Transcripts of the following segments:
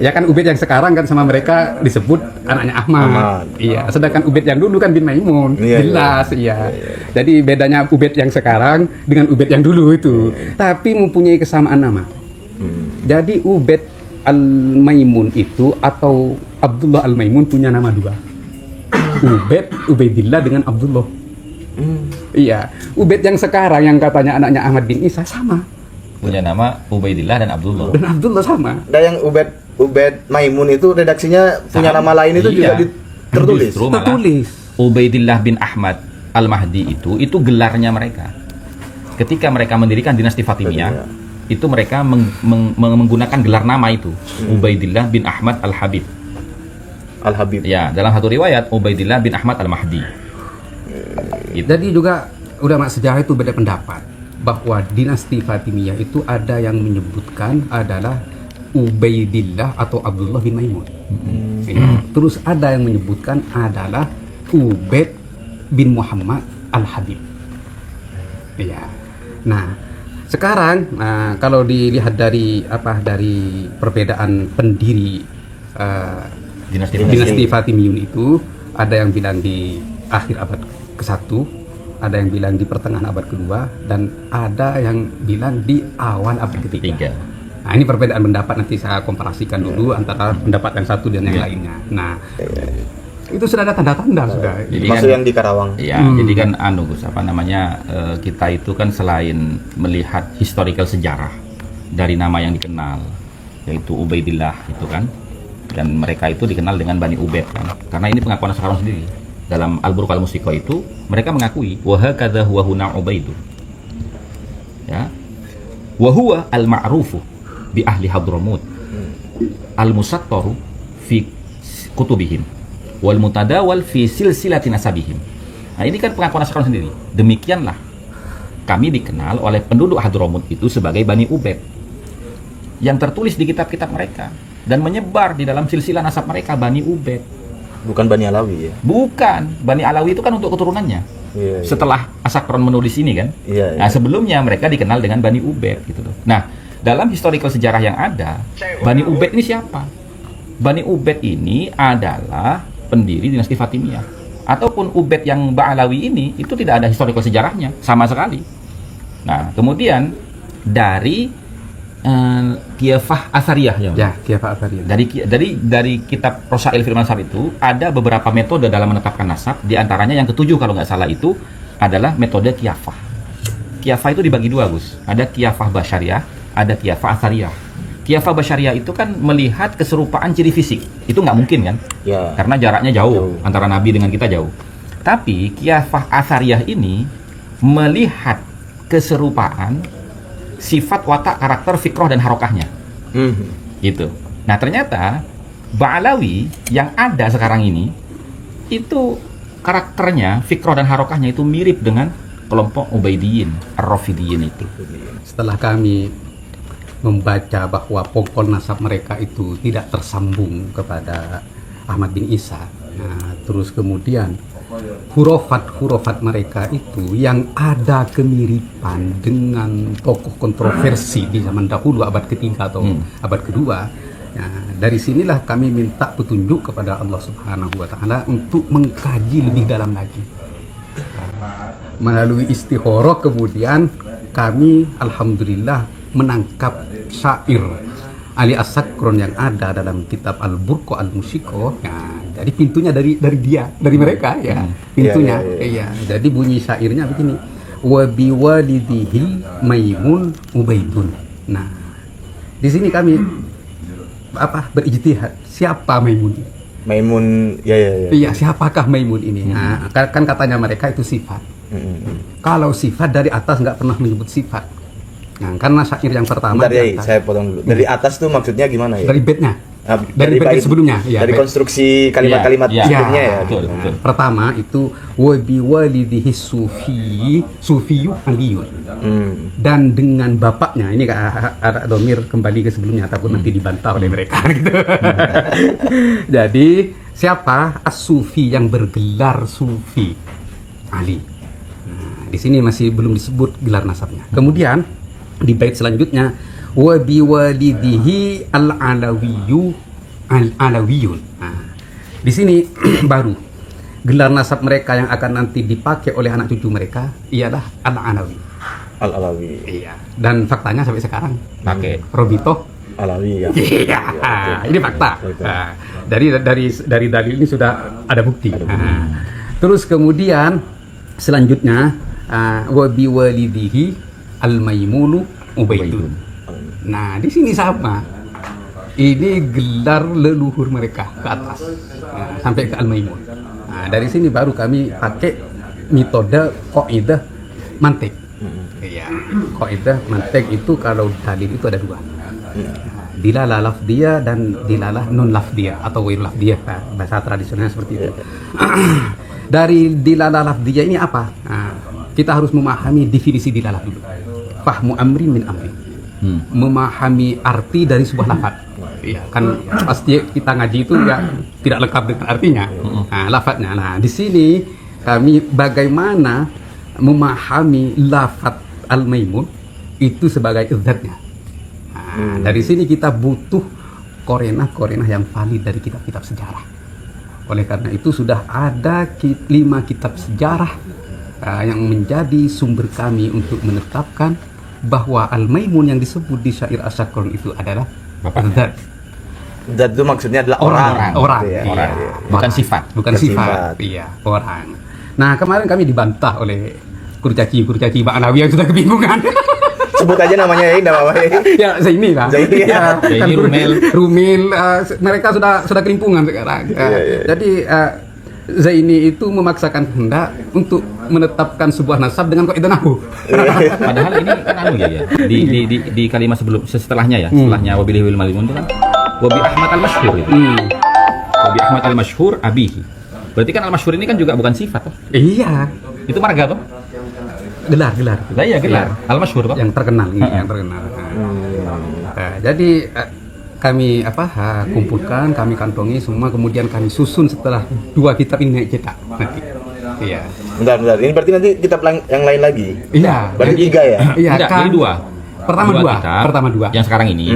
Ya kan Ubaid yang sekarang kan sama mereka disebut anaknya Ahmad. Iya, sedangkan Ubaid yang dulu kan bin Maimun. Jelas, iya. Jadi bedanya Ubaid yang sekarang dengan Ubaid yang dulu itu. Tapi mempunyai kesamaan nama. Jadi Ubaid Al-Maimun itu atau Abdullah Al-Maimun punya nama dua. Ubaidillah dengan Abdullah. Iya, Ubaid yang sekarang yang katanya anaknya Ahmad bin Isa sama. Punya nama Ubaidillah dan Abdullah. Dan Abdullah sama. Dan yang Ubaid Maimun itu redaksinya punya nama lain itu juga tertulis. Tertulis. Ubaidillah bin Ahmad Al-Mahdi itu gelarnya mereka. Ketika mereka mendirikan dinasti Fatimiyah, itu mereka menggunakan gelar nama itu. Ubaidillah bin Ahmad Al-Habib. Al-Habib. Ya, dalam satu riwayat Ubaidillah bin Ahmad Al-Mahdi. Jadi juga ulama sejarah itu beda pendapat bahwa dinasti Fatimiyah itu ada yang menyebutkan adalah Ubaidillah atau Abdullah bin Maimun. Ya. Terus ada yang menyebutkan adalah Ubaid bin Muhammad Al-Habib. Ya. Nah, sekarang kalau dilihat dari perbedaan pendiri dinasti Fatimiyun itu, ada yang bilang di akhir abad ke-1, ada yang bilang di pertengahan abad kedua, dan ada yang bilang di awal abad ketiga. Nah, ini perbedaan pendapat, nanti saya komparasikan dulu antara pendapat yang satu dan yang lainnya. Nah, itu sudah ada tanda-tanda sudah. Jadi maksud kan, yang di Karawang. Iya, jadi kan Gus, kita itu kan selain melihat historical sejarah dari nama yang dikenal, yaitu Ubaidillah itu kan, dan mereka itu dikenal dengan Bani Ubaid kan, karena ini pengakuan sekarang sendiri. Dalam Al-Burq Al-Musiqah itu mereka mengakui wa hakadha huwa huna Ubaidu. Ya. Wa huwa al-ma'rufu bi ahli Hadramut. Al-musattaru fi kutubihim wal mutadawal fi silsilati nasabihim. Nah, ini kan pengakuan sekarang sendiri. Demikianlah kami dikenal oleh penduduk Hadramut itu sebagai Bani Ubaid, yang tertulis di kitab-kitab mereka dan menyebar di dalam silsilah nasab mereka Bani Ubaid. Bukan Bani Alawi ya? Bukan, Bani Alawi itu kan untuk keturunannya. Setelah Asakron menulis ini kan. Nah, sebelumnya mereka dikenal dengan Bani Ubaid gitu loh. Nah, dalam historical sejarah yang ada, Bani Ubaid ini siapa? Bani Ubaid ini adalah pendiri dinasti Fatimiyah. Ataupun Ubaid yang Ba'alawi ini itu tidak ada historical sejarahnya sama sekali. Nah, kemudian dari Kiafah Asariyah ya, Kiafah Asariyah. Dari kitab Rosail Firman Nasab itu ada beberapa metode dalam menetapkan nasab, di antaranya yang ketujuh kalau nggak salah itu adalah metode Kiafah. Kiafah itu dibagi dua, Gus. Ada Kiafah Basyariyah, ada Kiafah Asariyah. Kiafah Basyariyah itu kan melihat keserupaan ciri fisik. Itu nggak mungkin kan? Ya. Karena jaraknya jauh antara Nabi dengan kita jauh. Tapi Kiafah Asariyah ini melihat keserupaan sifat, watak, karakter, fikroh, dan harokahnya. Gitu. Nah, ternyata Ba'alawi yang ada sekarang ini itu karakternya, fikroh, dan harokahnya itu mirip dengan kelompok Ubaidiyin, Ar-Rafidiyin itu. Setelah kami membaca bahwa pokok nasab mereka itu tidak tersambung kepada Ahmad bin Isa, nah, terus kemudian hurufat mereka itu yang ada kemiripan dengan tokoh kontroversi di zaman dahulu abad ketiga atau abad kedua. Nah, dari sinilah kami minta petunjuk kepada Allah Subhanahu wa Ta'ala untuk mengkaji lebih dalam lagi. Melalui istikharah kemudian kami alhamdulillah menangkap syair Ali As-Sakron yang ada dalam kitab Al-Burq Al-Musiqah. Nah, jadi pintunya dari mereka ya. Pintunya. Iya. Jadi bunyi syairnya begini. Wa biwalidihi Maimun Ubaidun. Nah, di sini kami berijtihad. Siapa Maimun? Maimun ya. Iya, siapakah Maimun ini? Nah, kan katanya mereka itu sifat. Kalau sifat dari atas nggak pernah menyebut sifat. Nah, karena syair yang pertama saya potong dulu. Dari atas tuh maksudnya gimana ya? Dari bednya. Dari bait sebelumnya ya, dari konstruksi kalimat-kalimat sebelumnya ya. Betul. Pertama itu wa biwalidihi sufiyu aliyun. Dan dengan bapaknya, ini ada domir kembali ke sebelumnya ataupun nanti dibantah oleh mereka gitu. Jadi siapa as-sufi yang bergelar sufi? Ali. Nah, di sini masih belum disebut gelar nasabnya. Kemudian di bait selanjutnya wa biwalidihi al-alawiyyu Alawiyun. Nah, di sini baru gelar nasab mereka yang akan nanti dipakai oleh anak cucu mereka ialah Al-Alawi. Al-Alawi. Iya. Dan faktanya sampai sekarang Pakai Robito. Alawi ya. Iya. Ini fakta. Betul. Nah, dari dalil ini sudah ada bukti. Nah, terus kemudian selanjutnya wa bi walidihi al-maimunu ubaidun. Nah, di sini sama. Ini gelar leluhur mereka ke atas. Nah, sampai ke al-maimun. Nah, dari sini baru kami pakai metode kaidah mantik. Iya, kaidah mantik itu kalau dalil itu ada dua. Dilalah lafdiyah dan dilalah non lafdiyah atau ghair lafdiyah. Nah, bahasa tradisional seperti itu. Dari dilalah lafdiyah ini apa? Nah, kita harus memahami definisi dilalah dulu. Fahmu amri min amri. Memahami arti dari sebuah lafaz. Iya, kan pasti kita ngaji itu ya tidak lengkap dengan artinya. Nah, lafaznya. Nah, di sini kami bagaimana memahami lafaz al-maimun itu sebagai zatnya. Nah, dari sini kita butuh korenah yang valid dari kitab-kitab sejarah. Oleh karena itu sudah ada 5 kitab sejarah yang menjadi sumber kami untuk menetapkan bahwa al-maimun yang disebut di syair Asy-Syakrun itu adalah zat. Zat itu maksudnya adalah Orang. gitu ya. Iya. Bukan sifat. Bukan sifat. Iya, orang. Nah, kemarin kami dibantah oleh kurcaci Mbak Alawi yang sudah kebingungan. Sebut aja namanya ya, enggak apa-apa. Ya, Zaini lah. Zaini, ya. Zaini, Rumil, mereka sudah kelimpungan sekarang. Jadi Zaini itu memaksakan kehendak untuk menetapkan sebuah nasab dengan kaidah nahwu. Padahal ini kan anu ya. Di kalimat setelahnya ya, setelahnya wabillahi wal malimun itu kan wabi Ahmad al-Masyhur itu. Wabi Ahmad al-Masyhur abihi. Berarti kan al-Masyhur ini kan juga bukan sifat toh? Iya. Itu marga toh? Gelar. Lah iya gelar. Al-Masyhur toh? Yang terkenal ini, yang terkenal. Jadi kami kumpulkan, kami kantongi semua, kemudian kami susun setelah 2 kitab ini naik cetak nanti. Iya. Bentar. Ini berarti nanti kitab yang lain lagi. Iya. Berarti 3 ya? Iya, Tidak, kan. jadi 2. Pertama dua. Yang sekarang ini.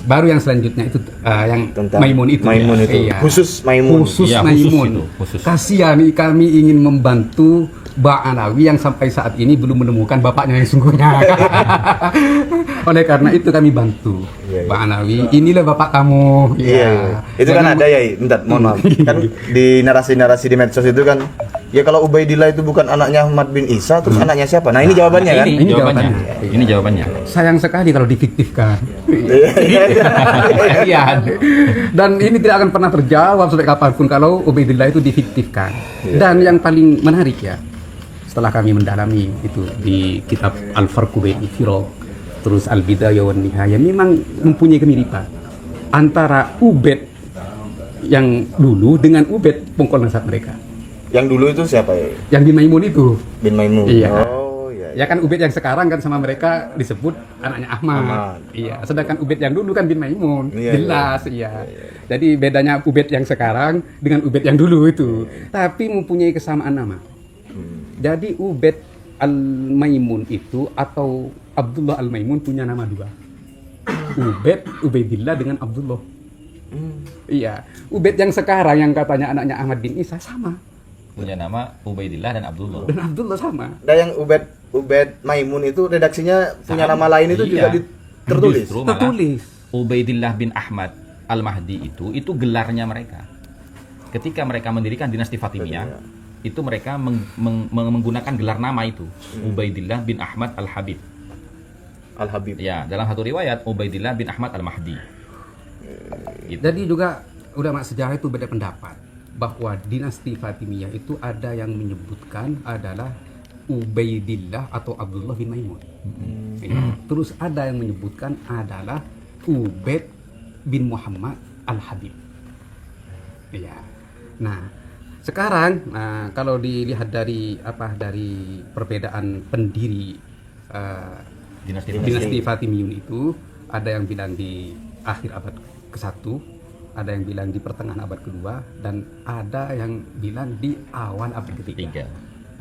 Baru yang selanjutnya itu yang Tentang Maimun itu. Maimun itu. Iya. Khusus Maimun. Khusus Iya, Maimun. khusus. Kasihan kami ingin membantu Mbak Alawi yang sampai saat ini belum menemukan bapaknya yang sungguhnya. Oleh karena itu kami bantu Iya. Mbak Alawi. Inilah bapak kamu. Iya. Itu kan ada ya, bentar, mohon maaf. Kan di narasi-narasi di medsos itu kan, ya kalau Ubaidillah itu bukan anaknya Ahmad bin Isa, terus anaknya siapa? Nah, ini jawabannya kan? Ini jawabannya. jawabannya. Ini jawabannya. Sayang sekali kalau difiktifkan. Iya. Dan ini tidak akan pernah terjawab sampai kapanpun kalau Ubaidillah itu difiktifkan. Dan yang paling menarik ya, setelah kami mendalami itu di kitab Al-Farqu Bainal Firaq, terus Al-Bidayah wan Nihayah, memang mempunyai kemiripan antara Ubaid yang dulu dengan Ubaid pengkol nasab mereka. Yang dulu itu siapa ya? Yang bin Maimun itu. Bin Maimun. Iya. Oh, iya. Ya kan Ubaid yang sekarang kan sama mereka disebut anaknya Ahmad. Iya, sedangkan Ubaid yang dulu kan bin Maimun. Iya, Jelas, iya. Jadi bedanya Ubaid yang sekarang dengan Ubaid yang dulu itu. Tapi mempunyai kesamaan nama. Jadi Ubaid Al-Maimun itu atau Abdullah Al-Maimun punya nama 2. Ubaidillah dengan Abdullah. Iya. Ubaid yang sekarang yang katanya anaknya Ahmad bin Isa sama. Punya nama Ubaidillah dan Abdullah. Dan Abdullah sama. Dan yang Ubaid Maimun itu redaksinya punya nama lain itu juga Iya. tertulis. Justru malah Tertulis. Ubaidillah bin Ahmad Al-Mahdi itu gelarnya mereka. Ketika mereka mendirikan dinasti Fatimiyah, itu mereka menggunakan gelar nama itu, Ubaidillah bin Ahmad Al-Habib. Al-Habib. Ya, dalam satu riwayat Ubaidillah bin Ahmad Al-Mahdi. Gitu. Jadi juga ulama sejarah itu beda pendapat bahwa dinasti Fatimiyah itu ada yang menyebutkan adalah Ubaidillah atau Abdullah bin Maimun. Ya. Terus ada yang menyebutkan adalah Ubaid bin Muhammad Al-Habib. Ya. Nah, sekarang kalau dilihat dari perbedaan pendiri dinasti Fatimiyun itu, ada yang bilang di akhir abad ke-1, ada yang bilang di pertengahan abad ke-2, dan ada yang bilang di awal abad ke-3.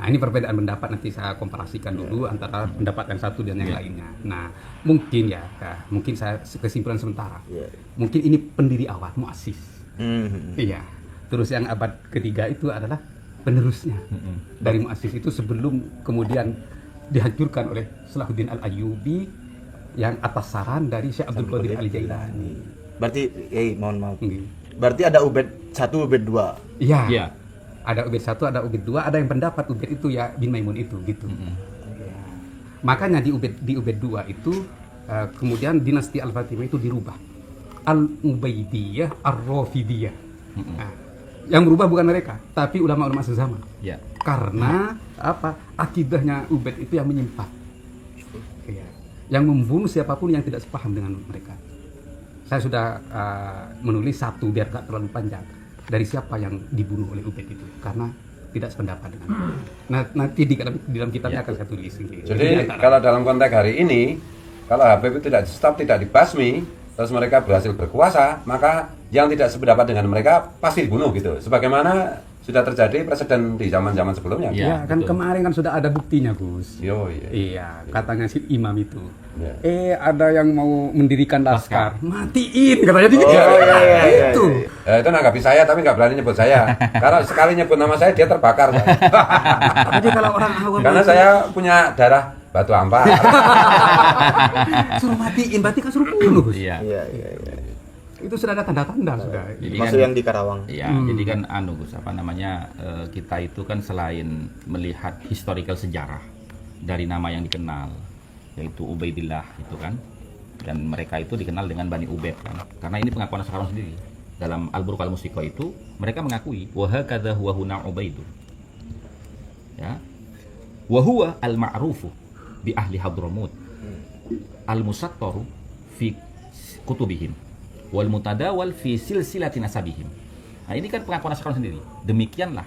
Nah, ini perbedaan pendapat, nanti saya komparasikan dulu antara pendapat yang satu dan yang lainnya. Nah, mungkin mungkin saya kesimpulan sementara. Mungkin ini pendiri awal, muassis. Iya. Terus yang abad ketiga itu adalah penerusnya dari muassis itu, sebelum kemudian dihancurkan oleh Salahuddin Al-Ayyubi yang atas saran dari Syekh Abdul Qadir Al-Jailani. Berarti, mohon maaf. Berarti ada Ubaid 1, Ubaid 2. Iya. Iya. Ada Ubaid 1, ada Ubaid 2, ada yang pendapat Ubaid itu ya bin Maimun itu gitu. Ya. Makanya di Ubaid 2 itu kemudian dinasti Al-Fatimiyah itu dirubah. Al-Ubaidiyah, Ar-Rafidiyah. Nah, yang berubah bukan mereka, tapi ulama-ulama sezaman. Ya. Karena apa? Akidahnya Ubaid itu yang menyimpang. Ya. Yang membunuh siapapun yang tidak sepaham dengan mereka. Saya sudah menulis satu biar gak terlalu panjang. Dari siapa yang dibunuh oleh Ubaid itu, karena tidak sependapat dengan. Nah, nanti di dalam kitabnya akan saya tulis ini. Jadi kalau dalam konteks hari ini, kalau Habib itu tidak stop, tidak dibasmi, terus mereka berhasil berkuasa, maka yang tidak sependapat dengan mereka pasti dibunuh gitu. Sebagaimana sudah terjadi presiden di zaman-zaman sebelumnya. Iya. Ya, kan betul. kemarin kan sudah ada buktinya, Gus. Iya. Iya, katanya si imam itu. Iya. Ada yang mau mendirikan laskar. Matiin katanya gitu. Iya. Itu. Itu nanggapi saya tapi nggak berani nyebut saya. Karena sekali nyebut nama saya dia terbakar. Pak. Jadi kalau orang awam Karena saya punya darah batu ampar. suruh matiin, berarti kan suruh bunuh, Gus. Iya. Iya. Itu sudah ada tanda-tanda sudah. Jadi Maksud kan- yang di Karawang. Iya, jadi kan Gus, kita itu kan selain melihat historical sejarah dari nama yang dikenal, yaitu Ubaidillah itu kan, dan mereka itu dikenal dengan Bani Ubaid kan, karena ini pengakuan sekarang sendiri dalam Al-Burq Al-Mustiqa itu mereka mengakui wa hakadha huwa huna Ubaidu, ya, wa huwa al-ma'rufu bi ahli Hadramut al-musattaru fi kutubihim wal mutadawal fi silsilati nasabihim. Nah, ini kan pengakuan sekarang sendiri. Demikianlah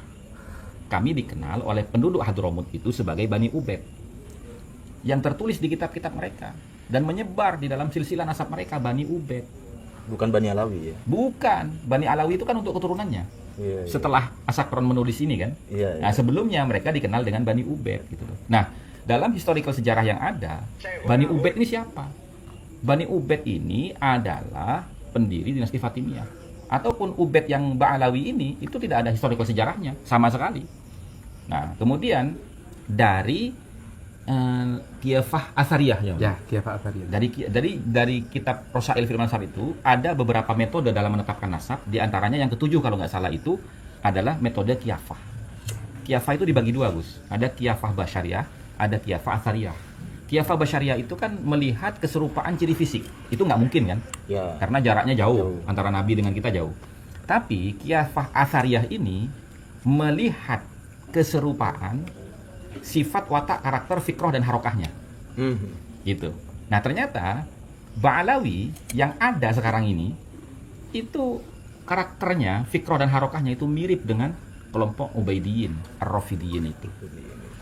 kami dikenal oleh penduduk Hadramut itu sebagai Bani Ubaid, yang tertulis di kitab-kitab mereka dan menyebar di dalam silsilah nasab mereka Bani Ubaid. Bukan Bani Alawi ya. Bukan, Bani Alawi itu kan untuk keturunannya. Iya. Setelah Asakron menulis ini kan. Iya. Nah, sebelumnya mereka dikenal dengan Bani Ubaid gitu loh. Nah, dalam historical sejarah yang ada, Bani Ubaid ini siapa? Bani Ubaid ini adalah pendiri dinasti Fatimiyah. Ataupun Ubaid yang Ba'alawi ini itu tidak ada historical sejarahnya sama sekali. Nah, kemudian dari Khilafah Athariyah ya. Ya, Khilafah Athariyah. Dari kitab Rosail Firman Sar itu ada beberapa metode dalam menetapkan nasab, di antaranya yang ketujuh kalau nggak salah itu adalah metode Khilafah. Khilafah itu dibagi dua, Gus. Ada Khilafah Basyariyah, ada Khilafah Athariyah. Khilafah Basyariyah itu kan melihat keserupaan ciri fisik. Itu nggak mungkin kan? Ya. Karena jaraknya jauh antara Nabi dengan kita jauh. Tapi Khilafah Athariyah ini melihat keserupaan sifat, watak, karakter, fikroh, dan harokahnya. Gitu. Nah, ternyata Ba'alawi yang ada sekarang ini itu karakternya, fikroh, dan harokahnya itu mirip dengan kelompok Ubaidiyin, Ar-Rafidiyin itu.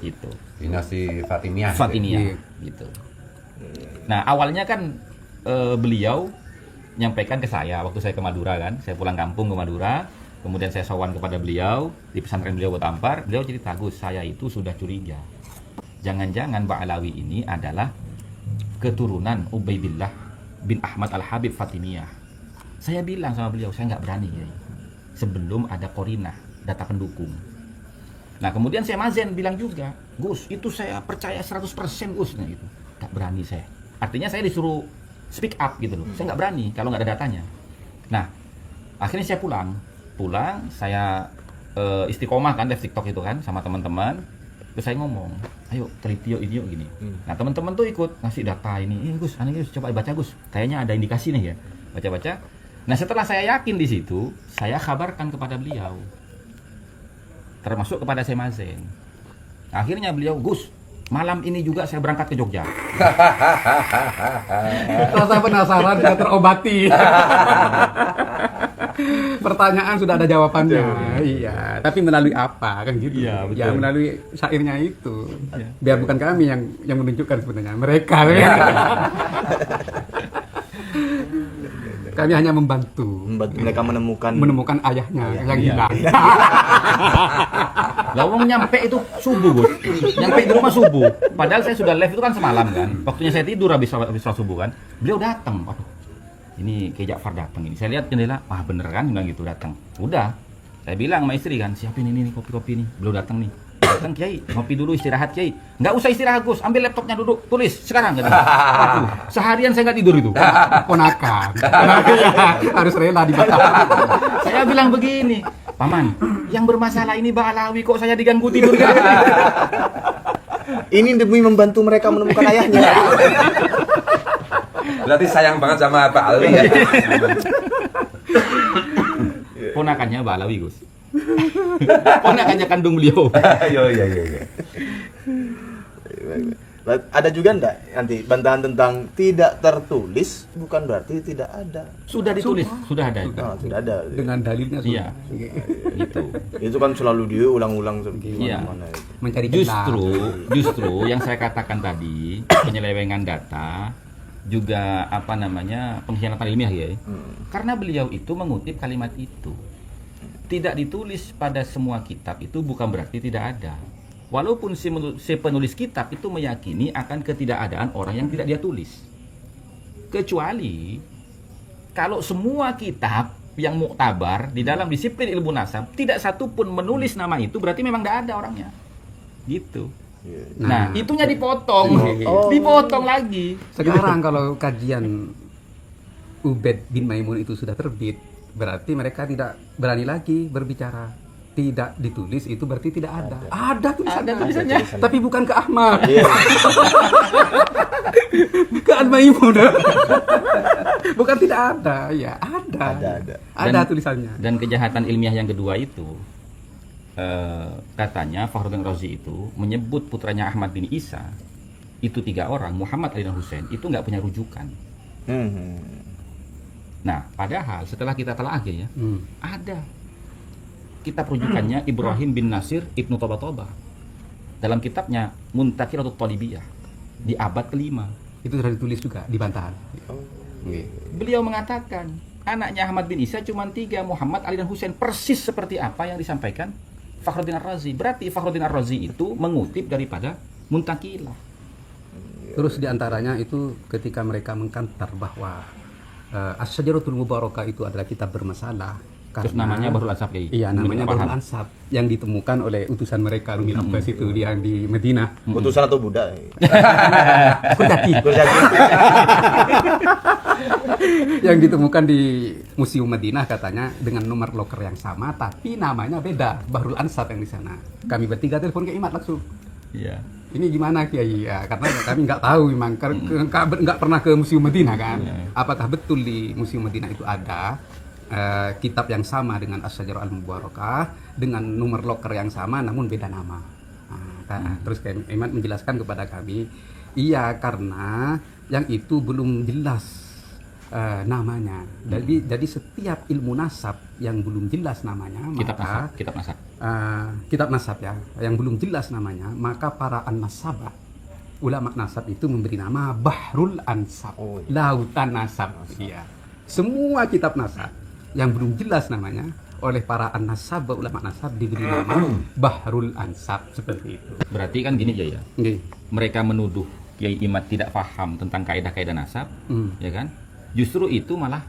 Gitu. Dinasti Fatimiyah. Fatimiyah gitu. Nah, awalnya kan beliau nyampaikan ke saya waktu saya ke Madura kan, saya pulang kampung ke Madura, kemudian saya sowan kepada beliau di pesantren beliau Kota Ampar. Beliau cerita, Gus, saya itu sudah curiga. Jangan-jangan Ba'alawi ini adalah keturunan Ubaidillah bin Ahmad Al-Habib Fatimiyah. Saya bilang sama beliau, saya nggak berani ya, sebelum ada korinah, data pendukung. Nah, kemudian saya Mazen bilang juga, Gus, itu saya percaya 100% Gus. Nah, gitu. Nggak berani saya. Artinya saya disuruh speak up gitu loh. Saya nggak berani kalau nggak ada datanya. Nah, akhirnya saya pulang, saya istiqomah kan, live TikTok itu kan sama teman-teman. Terus saya ngomong, ayo teliti yuk ini yuk gini. Nah, teman-teman tuh ikut ngasih data ini Gus, Gus, coba baca Gus, kayaknya ada indikasi nih ya. Baca-baca. Nah, setelah saya yakin di situ, saya kabarkan kepada beliau, termasuk kepada saya Mazen. Akhirnya beliau, Gus, malam ini juga saya berangkat ke Jogja. Rasa penasaran sudah terobati. Pertanyaan sudah ada jawabannya. Iya, tapi melalui apa kan gitu. Iya, betul. Ya, melalui syairnya itu. Biar bukan kami yang menunjukkan sebenarnya, mereka. Kami hanya membantu mereka menemukan ayahnya yang hilang. Lah wong nyampe itu subuh, Gus. Nyampe di rumah subuh. Padahal saya sudah live itu kan semalam kan. Waktunya saya tidur habis sholat subuh kan. Beliau datang. Aduh. Ini Kiai Ja'far datang ini. Saya lihat jendela, wah bener kan bilang gitu datang. Udah. Saya bilang sama istri kan, siapin ini nih kopi-kopi nih. Beliau datang nih. Datang Kiai, ngopi dulu istirahat Kiai. Enggak usah istirahat Gus, ambil laptopnya duduk, tulis sekarang gitu. Waduh, seharian saya nggak tidur itu. Ponakan. Harus rela dibatal. Saya bilang begini, Paman, yang bermasalah ini Ba'alawi kok saya diganggu tidur kan? ini demi membantu mereka menemukan ayahnya. Berarti sayang banget sama Pak Ali ya. Ponakannya Ba'alawi Gus. Ponakannya kandung beliau. Iya. Ada juga enggak nanti bantahan tentang tidak tertulis bukan berarti tidak ada. Sudah ditulis, sudah ada. Sudah ada. Dengan dalilnya Iya. sudah. Gitu. Itu kan selalu diulang-ulang Iya. mana itu. Mencari celah. Justru yang saya katakan tadi, penyelewengan data juga pengkhianatan ilmiah ya. Karena beliau itu mengutip kalimat itu. Tidak ditulis pada semua kitab itu bukan berarti tidak ada. Walaupun si penulis kitab itu meyakini akan ketidakadaan orang yang tidak dia tulis. Kecuali kalau semua kitab yang muktabar di dalam disiplin ilmu nasab tidak satu pun menulis nama itu, berarti memang tidak ada orangnya. Gitu. Nah, itunya dipotong. Dipotong lagi. Sekarang kalau kajian Ubaid bin Maimun itu sudah terbit, berarti mereka tidak berani lagi berbicara. Tidak ditulis itu berarti tidak ada. Ada tulisannya. Tapi bukan ke Ahmad. Ke Al-Maimun. Bukan tidak ada, ya ada. Ada tulisannya. Dan kejahatan ilmiah yang kedua itu katanya Fakhruddin Razi itu menyebut putranya Ahmad bin Isa itu 3 orang, Muhammad, Ali dan Husain, itu nggak punya rujukan. Nah, padahal setelah kita telah ya, ada kitab rujukannya Ibrahim bin Nasir Ibnu Toba dalam kitabnya Muntakiratul Talibiyah di abad ke-5. Itu sudah ditulis juga di bantahan. Beliau mengatakan anaknya Ahmad bin Isa cuma 3, Muhammad, Ali dan Husain, persis seperti apa yang disampaikan Fakhruddin Ar-Razi. Berarti Fakhruddin Ar-Razi itu mengutip daripada Muntakilah. Terus diantaranya itu ketika mereka mengkantar bahwa Asy-Syajaratul Mubarakah itu adalah kitab bermasalah. Terus namanya Bahrul Ansab Kiai. Iya, namanya Bahrul Ansab yang ditemukan oleh utusan mereka Rumi Abbas itu yang di Madinah. Utusan atau budak? Kurjati. Yang ditemukan di Museum Madinah katanya dengan nomor loker yang sama tapi namanya beda, Bahrul Ansab yang di sana. Kami bertiga telepon ke Imat langsung. Iya. Ini gimana Kiai? Ya, karena kami nggak tahu memang nggak pernah ke Museum Madinah kan. Apakah betul di Museum Madinah itu ada kitab yang sama dengan Asy-Syajarah Al-Mubarakah dengan nomor loker yang sama namun beda nama. Terus Imat menjelaskan kepada kami, iya karena yang itu belum jelas namanya. Jadi setiap ilmu nasab yang belum jelas namanya, kitab nasab ya, yang belum jelas namanya, maka para an-nasabah, ulama nasab itu memberi nama Bahrul Ansab, lautan nasab. Iya. Semua kitab nasab yang belum jelas namanya oleh para an-nasab, ulama nasab diberi nama Bahrul Ansab seperti itu. Berarti kan gini aja ya. Mereka menuduh Kiai Imat tidak paham tentang kaidah-kaidah nasab, ya kan? Justru itu malah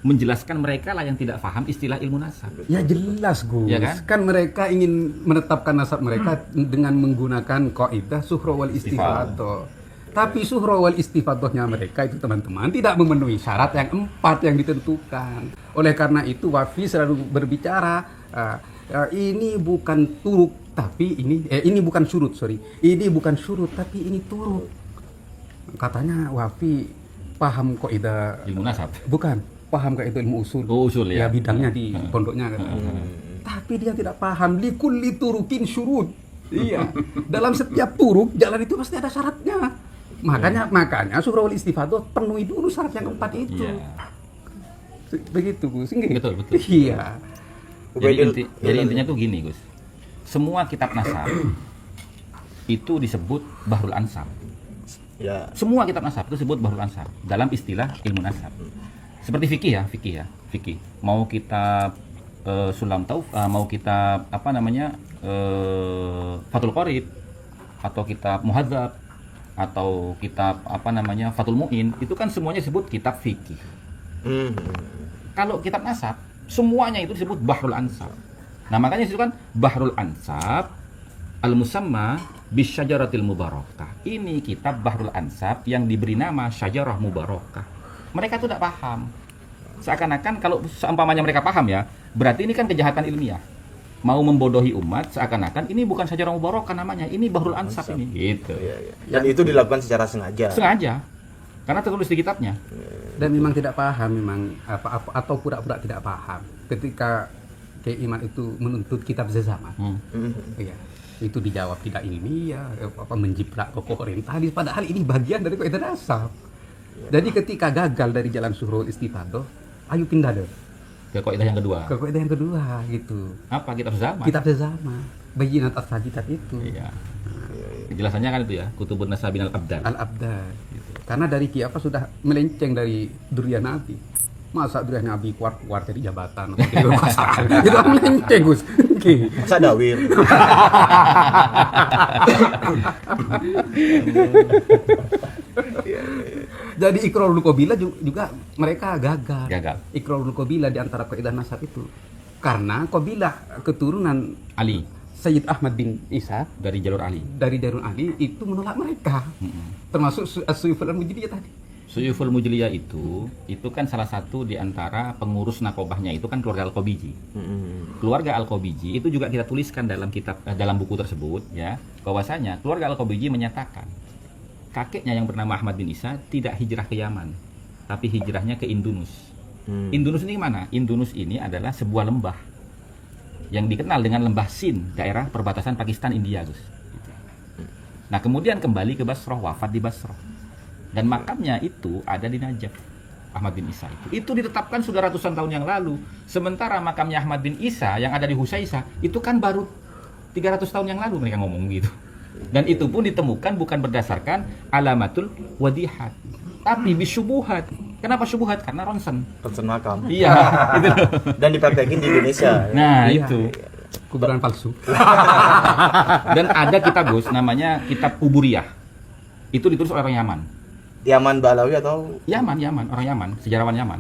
menjelaskan mereka lah yang tidak paham istilah ilmu nasab. Ya jelas Gus. Ya kan? Kan mereka ingin menetapkan nasab mereka dengan menggunakan kaidah suhra wal istifadah. Tapi suhra wal istifadahnya mereka itu teman-teman tidak memenuhi syarat yang 4 yang ditentukan. Oleh karena itu Wafi selalu berbicara ini bukan turuk tapi ini bukan surut, ini bukan surut tapi ini turuk. Katanya Wafi paham kaidah ilmu nasab. Bukan, paham kaidah ilmu usul. Usul ya. Ya bidangnya di pondoknya kan. Tapi dia tidak paham likulli turukin syurut. Iya. Dalam setiap turuk jalan itu pasti ada syaratnya. Makanya surah wal istifadah penuhi dulu syarat yang 4 itu. Begitu Gus. Betul. Iya. Jadi intinya tuh gini Gus. Semua kitab nasab itu disebut Bahrul Ansab. Ya. Semua kitab nasab itu disebut Bahrul Ansab dalam istilah ilmu nasab. Seperti fikih. Mau kita sulam mau kita apa namanya Fathul Qorib atau kitab Muhadzab atau kitab apa namanya Fathul Mu'in, itu kan semuanya disebut kitab fikih. Kalau kitab nasab semuanya itu disebut Bahrul Ansab. Nah, makanya itu kan Bahrul Ansab al-musamma bisyajaratil mubarakah. Ini kitab Bahrul Ansab yang diberi nama syajarah mubarakah. Mereka tuh tidak paham. Seakan-akan kalau seumpamanya mereka paham ya, berarti ini kan kejahatan ilmiah. Mau membodohi umat, seakan-akan ini bukan syajarah mubarakah namanya, ini Bahrul Ansab ini. Gitu. Dan itu dilakukan secara sengaja. Sengaja. Karena tertulis di kitabnya. Dan memang tidak paham, memang apa atau pura-pura tidak paham. Ketika Kiai Iman itu menuntut kitab sezaman, ya, itu dijawab tidak ilmiah, menjiplak tokoh orientalis. Padahal ini bagian dari kaidah nasab. Jadi ketika gagal dari jalan Suhrul Istifadah, ayo pindah deh Ke kaidah yang kedua. ke kaidah yang kedua gitu. Apa kitab zaman? Kitab sezaman, Bayyinat as-Sajidat itu. Iya. Penjelasannya kan itu ya, Kutubun Nasabin al-Abdal. Al-Abdal. Karena dari Kiafa sudah melenceng dari durian Nabi. Masa durian Nabi keluar dari jabatan atau dari kekuasaan. Itu kan melenceng, Gus. Oke. Masa dawir. Jadi Iqrarul Qabilah juga mereka gagal. Gagal. Iqrarul Qabilah di antara kaidah nasab itu. Karena Qabilah keturunan Ali Sayyid Ahmad bin Isa dari jalur Ali. dari Darul Ali itu menolak mereka. Termasuk As-Suyuful Al-Mujliyah tadi. Suyuful Mujliyah itu kan salah satu di antara pengurus nakobahnya itu kan keluarga Al-Qabiji. Keluarga Al-Qabiji itu juga kita tuliskan dalam kitab dalam buku tersebut ya, bahwasanya keluarga Al-Qabiji menyatakan kakeknya yang bernama Ahmad bin Isa tidak hijrah ke Yaman, tapi hijrahnya ke Indunus. Indunus ini mana? Indunus ini adalah sebuah lembah yang dikenal dengan lembah Sind, daerah perbatasan Pakistan India, Gus. Nah, kemudian kembali ke Basrah, wafat di Basrah. Dan makamnya itu ada di Najaf. Ahmad bin Isa itu ditetapkan sudah ratusan tahun yang lalu. Sementara makamnya Ahmad bin Isa yang ada di Husaisah itu kan baru 300 tahun yang lalu mereka ngomong gitu. Dan itu pun ditemukan bukan berdasarkan alamatul wadihat, tapi bisyubuhat. Kenapa syubuhat? Karena ronsen. Ronsen makam. Iya, itu. Dan dipraktekin di Indonesia. Nah, Iya. itu. Kuburan palsu. Dan ada kitab, Gus, namanya kitab Kuburiyah. Itu ditulis oleh orang Yaman. Yaman Balawi atau Yaman, orang Yaman, sejarawan Yaman.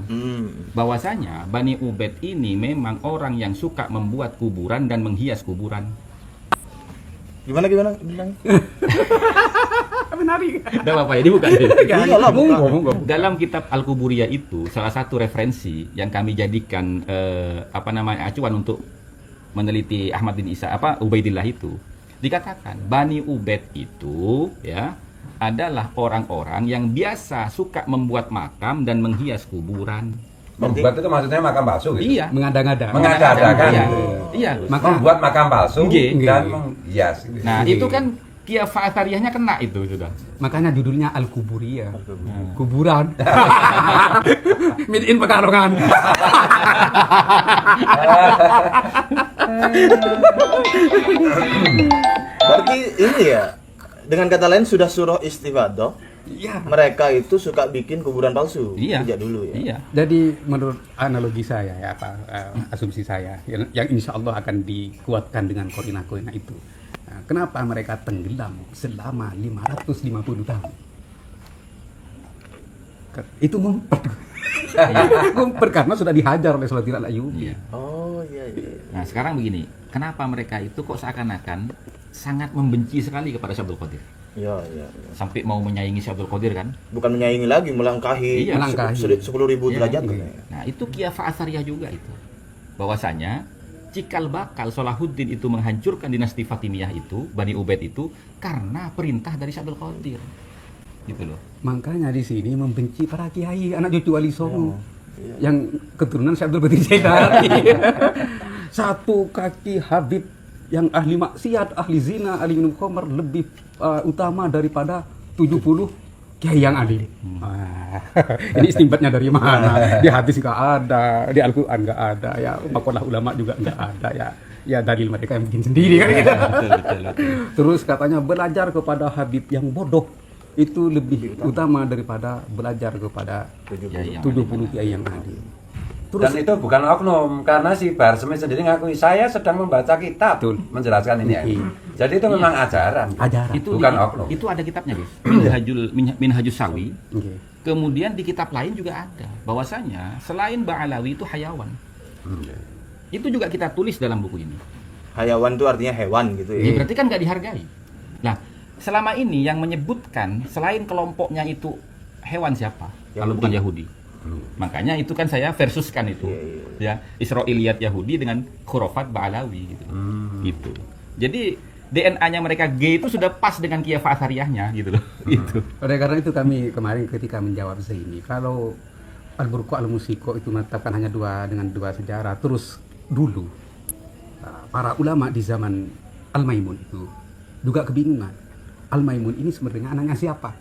Bahwasanya Bani Ubaid ini memang orang yang suka membuat kuburan dan menghias kuburan. Gimana bilangnya? Menarik. Udah apa ya, dibuka. Iyalah, buka. Dalam kitab Al-Kuburiyah itu salah satu referensi yang kami jadikan acuan untuk meneliti Ahmad bin Isa Ubaidillah itu, dikatakan Bani Ubaid itu ya adalah orang-orang yang biasa suka membuat makam dan menghias kuburan. Membuat itu maksudnya makam palsu gitu? Iya. Mengada-ngada. Mengada-ngadakan. Iya. Membuat makam palsu Nggih. dan menghias gitu. Nah, itu kan Kiafa Athariyahnya kena itu sudah. Makanya judulnya Al-Kuburiyah. Kuburan. Made in Pekalongan. Berarti ini ya, dengan kata lain sudah surah istifadah, Iya. mereka itu suka bikin kuburan palsu Iya. sejak dulu ya. Iya. Jadi menurut analogi saya ya asumsi saya yang insya Allah akan dikuatkan dengan koordinat-koordinat itu. Nah, kenapa mereka tenggelam selama 550 tahun? Itu ngumpet. Ngumpet karena sudah dihajar oleh Salahuddin Al-Ayyubi. Iya. Oh iya. Nah, sekarang begini, kenapa mereka itu kok seakan-akan sangat membenci sekali kepada Syekh Abdul Qadir? Iya. Sampai mau menyaingi Syekh Abdul Qadir kan? Bukan menyaingi lagi, melangkahi Iya, melangkahi. 10.000 derajat. Iya. katanya. Nah, itu Kiafa Athariyah juga itu. Bahwasanya cikal bakal Salahuddin itu menghancurkan dinasti Fatimiyah itu, Bani Ubaid itu karena perintah dari Syekh Abdul Qadir. Gitu loh. Makanya di sini membenci para kiai, anak cucu Wali Songo. Iya. Yang keturunan Syekh Abdul Qadir Jailani. Satu kaki Habib yang ahli maksiat, ahli zina, ahli minum khamar lebih utama daripada 70 kiai yang alim. Ini istimbatnya dari mana? Di hadis nggak ada, di Al-Quran nggak ada, ya makolah ulama juga nggak ada, ya dalil mereka yang bikin sendiri kan gitu. Betul. Terus katanya belajar kepada Habib yang bodoh, itu lebih utama daripada belajar kepada Ya, yang 70 kiai yang adil. Dan itu bukan oknum, karena si Bahar Smith sendiri ngakui saya sedang membaca kitab Betul. menjelaskan ini ya. Iya. Jadi itu memang ajaran. Ajaran. Bukan oknum. Itu ada kitabnya, guys. Minhajus Sawi. Oke. Kemudian di kitab lain juga ada bahwasanya selain Ba'alawi itu hayawan. Itu juga kita tulis dalam buku ini. Hayawan itu artinya hewan gitu Ya, ya. berarti kan nggak dihargai. Nah, selama ini yang menyebutkan selain kelompoknya itu hewan siapa? Kalau bukan Yahudi. Makanya itu kan saya versuskan itu. Ya, Israiliyat Yahudi dengan khurafat Ba'alawi gitu. Gitu. Jadi DNA-nya mereka G itu sudah pas dengan Qiyafah Athariyahnya gitu loh. Gitu. Oleh karena itu kami kemarin ketika menjawab ini, kalau Al-Burqa Al-Musiko itu menetapkan hanya dengan dua sejarah, terus dulu para ulama di zaman Al-Maimun itu juga kebingungan. Al-Maimun ini sebenarnya anaknya siapa?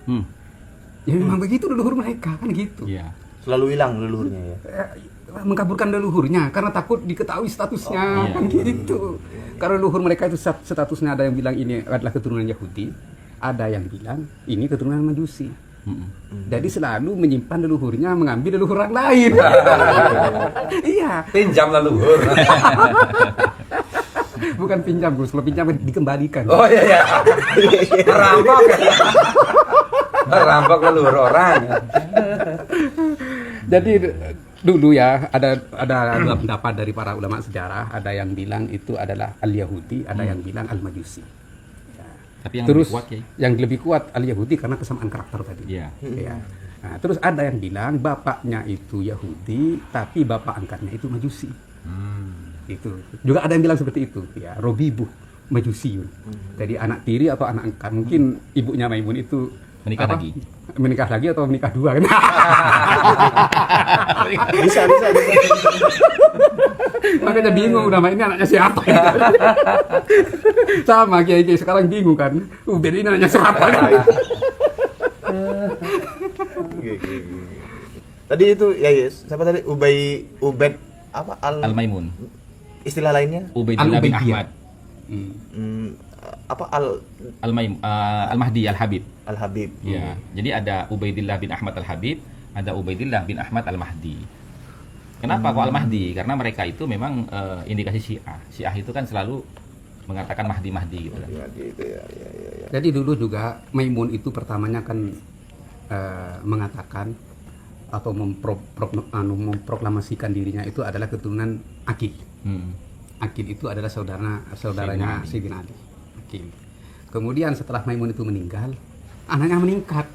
Ya memang begitu leluhur mereka kan gitu. Iya. Selalu hilang leluhurnya ya. Mengkaburkan leluhurnya karena takut diketahui statusnya iya. kan gitu. Karena leluhur mereka itu statusnya ada yang bilang ini adalah keturunan Yahudi, ada yang bilang ini keturunan Majusi. Jadi selalu menyimpan leluhurnya, mengambil leluhur orang lain. Iya, Pinjam leluhur. bukan pinjam Gus, kalau pinjam dikembalikan. Oh iya iya. Merampok. Merampok leluhur orang. Jadi dulu ya ada dua pendapat dari para ulama sejarah, ada yang bilang itu adalah Al-Yahudi, ada yang bilang Al-Majusi. Tapi yang Terus lebih kuat ya. yang lebih kuat Al-Yahudi karena kesamaan karakter tadi. Iya. Ya. Nah, terus ada yang bilang bapaknya itu Yahudi, tapi bapak angkatnya itu Majusi. Itu juga ada yang bilang seperti itu. Ya, Robibu Majusiun. Jadi anak tiri atau anak angkat. Mungkin ibunya Maimun itu Menikah lagi. Menikah lagi atau menikah dua kan? Bisa. Makanya bingung nama ini anaknya siapa. Sama kiai sekarang bingung kan. Ubed ini anaknya siapa? Tadi itu ya yes. Siapa tadi? Ubed apa Al-Maimun. Istilah lainnya? Ubaidillah bin Al-Ubaidiyah. Ahmad. Apa Al-Mahdi Al-Habib. Al-Habib. Ya. Jadi ada Ubaidillah bin Ahmad Al-Habib, ada Ubaidillah bin Ahmad Al-Mahdi. Kenapa kok Al-Mahdi? Karena mereka itu memang indikasi Syiah. Syiah itu kan selalu mengatakan Mahdi gitu kan. Ya, gitu ya. Jadi dulu juga Maimun itu pertamanya kan mengatakan atau memproklamasikan dirinya itu adalah keturunan Aqil. Aqil itu adalah saudaranya Sayyidina Ali. Aqil. Kemudian setelah Maimun itu meninggal, anaknya meningkat.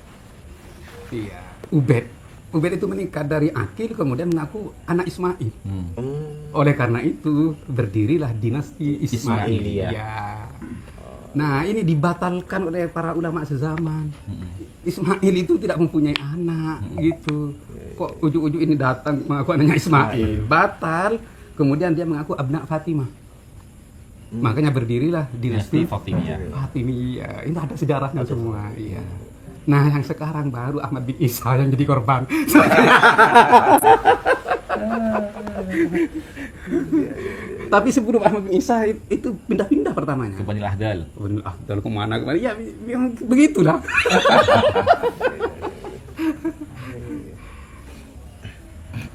Iya, Ubed itu meningkat dari Aqil, kemudian mengaku anak Ismail. Oleh karena itu berdirilah dinasti Ismailiyah. Nah, ini dibatalkan oleh para ulama sezaman. Ismail itu tidak mempunyai anak, gitu. Kok ujuk-ujuk ini datang mengaku anaknya Ismail, batal. Kemudian dia mengaku abna Fatimah. Makanya berdirilah dinasti Fatimiyah. Ini ada sejarahnya semua. Iya. Nah, yang sekarang baru Ahmad bin Isa yang jadi korban. Tapi sebelum Ahmad bin Isa itu pindah-pindah pertamanya. Ke Bani Lahdal. Lalu kemana? Ya, memang begitulah.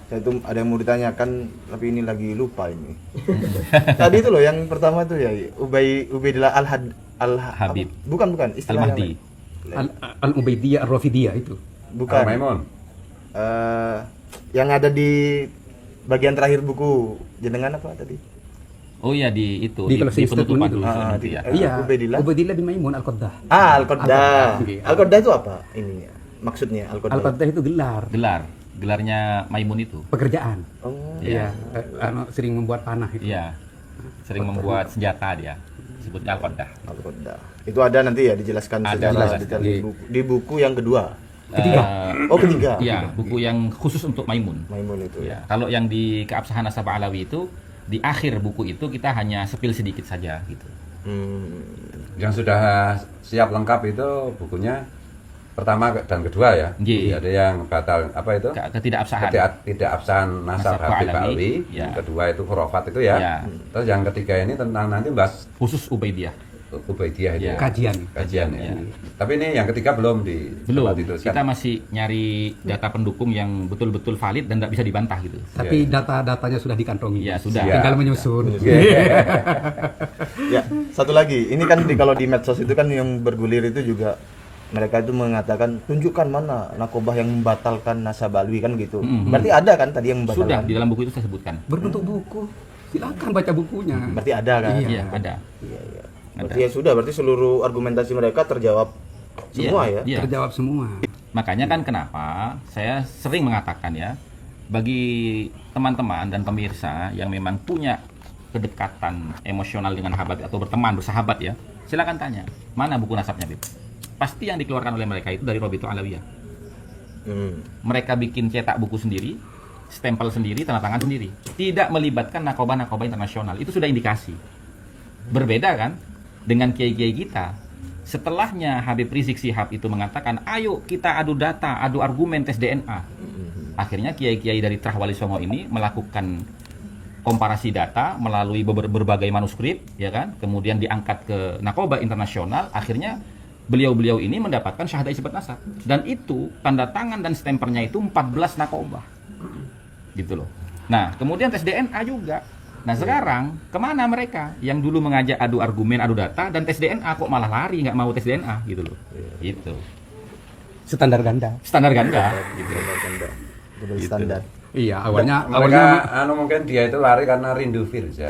Saya itu ada yang mau ditanyakan, tapi ini lagi lupa ini. Tadi itu loh yang pertama tuh ya, Ubaidillah Habib. Bukan istilahnya. Al-Mahdi. Al-Ubaidiyah Ar-Rafidiyah itu. Bukan. Maimun. Yang ada di bagian terakhir buku jenengan apa tadi? Oh iya di itu Di closing penutupan statement itu. dulu nanti ya. Iya, Ubaidillah. Ubaidillah bin Maimun Al-Qaddah. Al-Qaddah. Al-Qaddah. Al-Qaddah itu apa ininya? Maksudnya Al-Qaddah. Al-Qaddah itu Gelarnya Maimun itu. pekerjaan. Oh. Iya, sering membuat panah itu. Iya. Sering membuat senjata dia. Sebutnya Al-Qaddah. Al-Qaddah. Itu ada nanti ya dijelaskan Ada, secara dijelaskan. detail di buku yang kedua. Ketiga. Ketiga. Iya, buku yang khusus untuk Maimun. Maimun itu. Ya. Kalau yang di Keabsahan Nasab Alawi itu di akhir buku itu kita hanya sepil sedikit saja gitu. Yang sudah siap lengkap itu bukunya pertama dan kedua ya. Iya. Jadi ada yang batal apa itu? Ketidakabsahan. Ketidakabsahan nasab Nasab Habib Alawi, Alwi. ya. Yang kedua itu khurafat itu ya. Ya. Terus yang ketiga ini tentang nanti bahas Khusus Ubaidiyah. Ubaidiyah itu. Ya. Kajian. Kajian ya. Ya. Tapi ini yang ketiga belum Belum, diteruskan. kita masih nyari data pendukung yang betul-betul valid dan tidak bisa dibantah gitu. Tapi data-datanya sudah dikantongi. Ya, sudah. Tinggal menyusun. Ya, satu lagi, ini kan kalau di medsos itu kan yang bergulir itu juga mereka itu mengatakan tunjukkan mana nakobah yang membatalkan nasabah alwi kan gitu. Berarti ada kan tadi yang Sudah, membatalkan? di dalam buku itu saya sebutkan. Berbentuk buku. Silakan baca bukunya. Berarti ada kan? Iya, ada. Iya, iya. Berarti ya sudah, berarti seluruh argumentasi mereka terjawab semua ya. Iya. Terjawab semua. Makanya kan kenapa saya sering mengatakan ya, bagi teman-teman dan pemirsa yang memang punya kedekatan emosional dengan Habib atau berteman, bersahabat ya, silakan tanya, mana buku nasabnya, Bib? Pasti yang dikeluarkan oleh mereka itu dari Robitul Alawiyah. Mereka bikin cetak buku sendiri, stempel sendiri, tanda tangan sendiri. Tidak melibatkan nakobah-nakobah internasional. Itu sudah indikasi. Berbeda kan dengan kiai-kiai kita. Setelahnya Habib Rizik Syihab itu mengatakan, ayo kita adu data, adu argumen, tes DNA. Akhirnya kiai-kiai dari Trah Wali Songo ini melakukan komparasi data melalui berbagai manuskrip, ya kan? Kemudian diangkat ke nakobah internasional. Akhirnya beliau-beliau ini mendapatkan syahadah isbat nasab. Dan itu tanda tangan dan stempernya itu 14 nakobah. Gitu loh. Nah, kemudian tes DNA juga. Nah, sekarang kemana mereka yang dulu mengajak adu argumen, adu data, dan tes DNA kok malah lari, nggak mau tes DNA gitu loh. Gitu. Standar ganda. Standar ganda. Gitu. Double standar. Iya, awalnya Mereka mungkin dia itu lari karena rindu virus ya.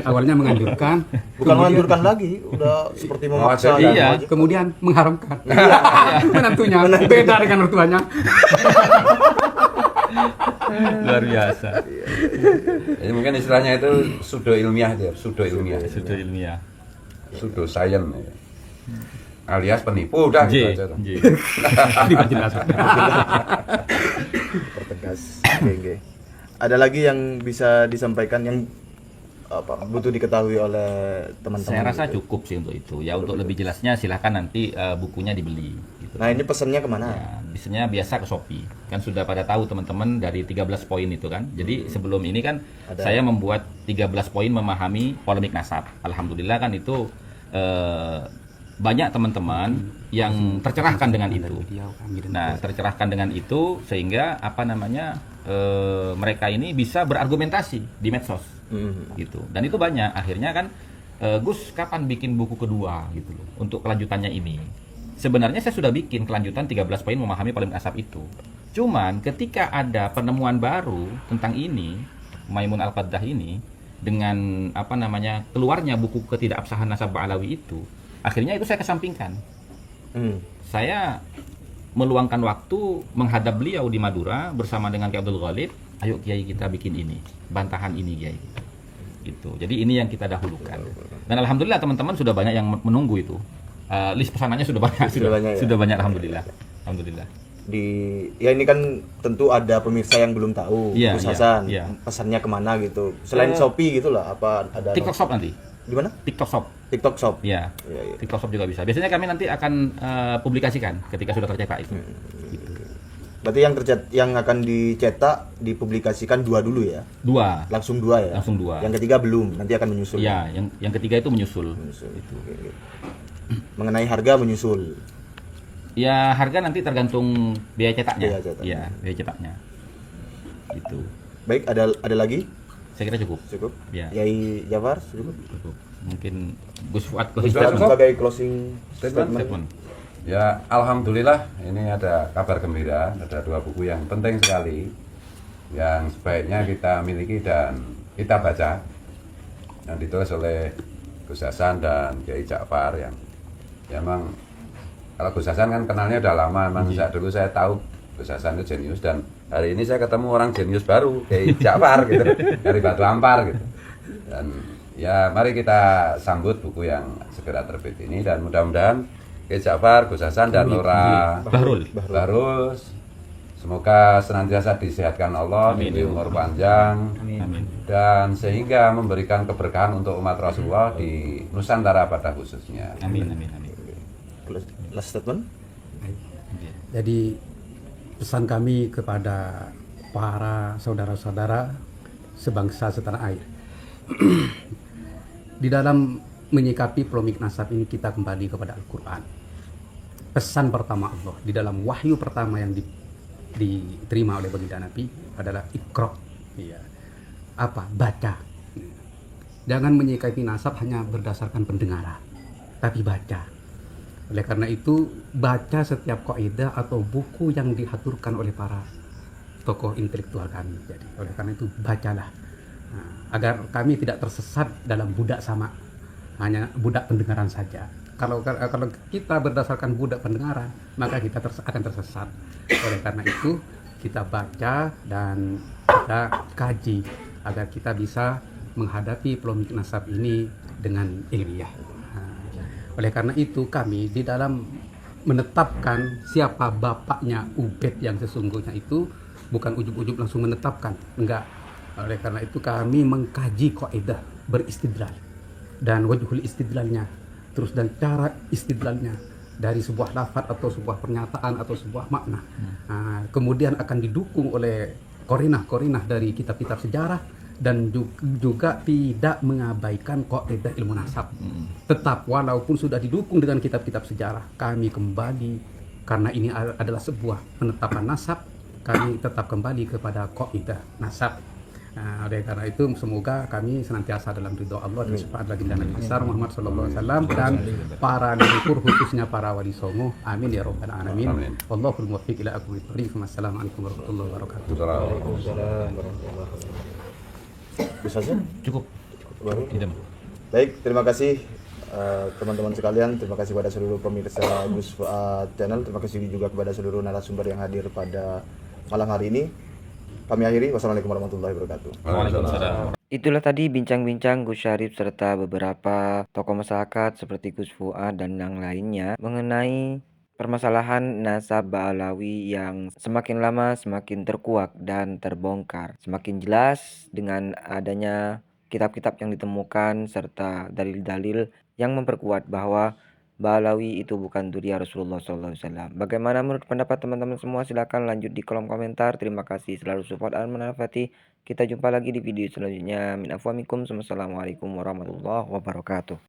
awalnya menganjurkan, Bukan menganjurkan lagi, udah seperti memaksa. jadi, iya. dan kemudian mengharamkan. Menantunya beda dengan ortuanya. Luar biasa. Jadi mungkin istilahnya itu pseudo ilmiah itu ya, pseudo ilmiah. Sudah ilmiah. Pseudo science ya. Alias penipu udah gitu aja. tuh. Diperjelas. pertegas. Oke. Ada lagi yang bisa disampaikan yang butuh diketahui oleh teman-teman? Saya rasa cukup sih untuk itu. Ya untuk lebih jelasnya silahkan nanti bukunya dibeli. Gitu. Nah, ini pesannya kemana? Ya, biasanya biasa ke Shopee. Kan sudah pada tahu teman-teman dari 13 poin itu kan. Jadi sebelum ini kan saya membuat 13 poin memahami polemik nasab. Alhamdulillah kan itu banyak teman-teman yang tercerahkan dengan itu. Nah, tercerahkan dengan itu sehingga mereka ini bisa berargumentasi di medsos. Gitu. Dan itu banyak. Akhirnya kan Gus kapan bikin buku kedua gitu loh untuk kelanjutannya ini. Sebenarnya saya sudah bikin kelanjutan 13 poin memahami polemik nasab itu. Cuman ketika ada penemuan baru tentang ini, Maimun Al-Qaddah ini dengan keluarnya buku ketidakabsahan nasab Ba'alawi itu, akhirnya itu saya kesampingkan. Saya meluangkan waktu menghadap beliau di Madura bersama dengan Kiai Abdul Ghalib. Ayo Kiai kita bikin ini, bantahan ini Kiai. Gitu. Jadi ini yang kita dahulukan. Dan alhamdulillah teman-teman sudah banyak yang menunggu itu. List pesanannya sudah banyak, sudah banyak alhamdulillah. Alhamdulillah. Ini kan tentu ada pemirsa yang belum tahu Iya, Gus Hasan iya. pesannya kemana gitu. Selain Shopee gitu lah, apa ada TikTok Shop nanti. di mana? TikTok Shop. TikTok Shop. Ya. Iya. TikTok Shop juga bisa. Biasanya kami nanti akan publikasikan ketika sudah tercetak itu. Berarti yang akan dicetak dipublikasikan 2 dulu ya? 2. Langsung 2 ya? Langsung 2. Yang ketiga belum, nanti akan menyusul. Ya, yang ketiga itu menyusul. Itu. Mengenai harga menyusul. Ya, harga nanti tergantung biaya cetaknya. Biaya cetaknya. Iya, biaya cetaknya. Itu. Baik, ada lagi? Saya kira cukup. Cukup? Ya. Yai Jafar, cukup? Cukup. Mungkin Gus Fuad Gus Fuad statement. cukup. Sebagai closing Statement. Statement. Ya, alhamdulillah ini ada kabar gembira, ada 2 buku yang penting sekali yang sebaiknya kita miliki dan kita baca, yang ditulis oleh Gus Hasan dan Kiai Ja'far yang emang kalau Gus Hasan kan kenalnya udah lama, emang sejak dulu saya tahu Gus Hasan itu jenius, dan hari ini saya ketemu orang jenius baru Kiai Ja'far gitu dari Batu Ampar gitu. Dan ya mari kita sambut buku yang segera terbit ini, dan mudah-mudahan Kiai Ja'far, Gus Hasan dan Nora Bahrul. Barus semoga senantiasa disehatkan Allah, diberi umur panjang, dan sehingga memberikan keberkahan untuk umat Rasulullah di Nusantara pada khususnya. Amin. last statement. Jadi pesan kami kepada para saudara-saudara sebangsa setanah air. Di dalam menyikapi polemik nasab ini kita kembali kepada Al-Quran. Pesan pertama Allah di dalam wahyu pertama yang diterima oleh baginda Nabi adalah Iqra. Ya. Apa? Baca. Jangan menyikapi nasab hanya berdasarkan pendengaran, tapi baca. Oleh karena itu, baca setiap kaidah atau buku yang diaturkan oleh para tokoh intelektual kami. Jadi, oleh karena itu bacalah. Agar kami tidak tersesat dalam budak sama, hanya budak pendengaran saja. Kalau kita berdasarkan budak pendengaran, maka kita akan tersesat. Oleh karena itu, kita baca dan kita kaji agar kita bisa menghadapi polemik nasab ini dengan ilmiah. Oleh karena itu, kami di dalam menetapkan siapa bapaknya Ubaid yang sesungguhnya itu bukan ujub-ujub langsung menetapkan, enggak. Oleh karena itu kami mengkaji kaidah beristidlal dan wajhul istidlalnya, terus dan cara istidlalnya dari sebuah lafaz atau sebuah pernyataan atau sebuah makna. Kemudian akan didukung oleh korinah-korinah dari kitab-kitab sejarah dan juga tidak mengabaikan kaidah ilmu nasab. Tetap walaupun sudah didukung dengan kitab-kitab sejarah, kami kembali karena ini adalah sebuah penetapan nasab, kami tetap kembali kepada kaidah nasab. Oleh karena itu semoga kami senantiasa dalam ridho Allah dan syafaat baginda Nabi besar Muhammad sallallahu alaihi wasallam dan para leluhur khususnya para wali songo. Amin ya rabbal alamin. Wallahul muwaffiq ila aqwamit thoriq. Wassalamualaikum warahmatullahi wabarakatuh. Waalaikumsalam warahmatullahi wabarakatuh. Bisa sih? Cukup. Baru. Tidak. Baik, terima kasih teman-teman sekalian. Terima kasih kepada seluruh pemirsa Gus Fuad Channel. Terima kasih juga kepada seluruh narasumber yang hadir pada malam hari ini. Kami akhiri. Wassalamualaikum warahmatullahi wabarakatuh. Waalaikumsalam. Itulah tadi bincang-bincang Gus Syarif serta beberapa tokoh masyarakat seperti Gus Fuad dan yang lainnya mengenai permasalahan nasab Ba'alawi yang semakin lama semakin terkuak dan terbongkar. Semakin jelas dengan adanya kitab-kitab yang ditemukan serta dalil-dalil yang memperkuat bahwa Ba'alawi itu bukan zuriat Rasulullah SAW. Bagaimana menurut pendapat teman-teman semua? Silahkan lanjut di kolom komentar. Terima kasih selalu support dan menafati. Kita jumpa lagi di video selanjutnya. Min afwa minkum. Wassalamualaikum warahmatullahi wabarakatuh.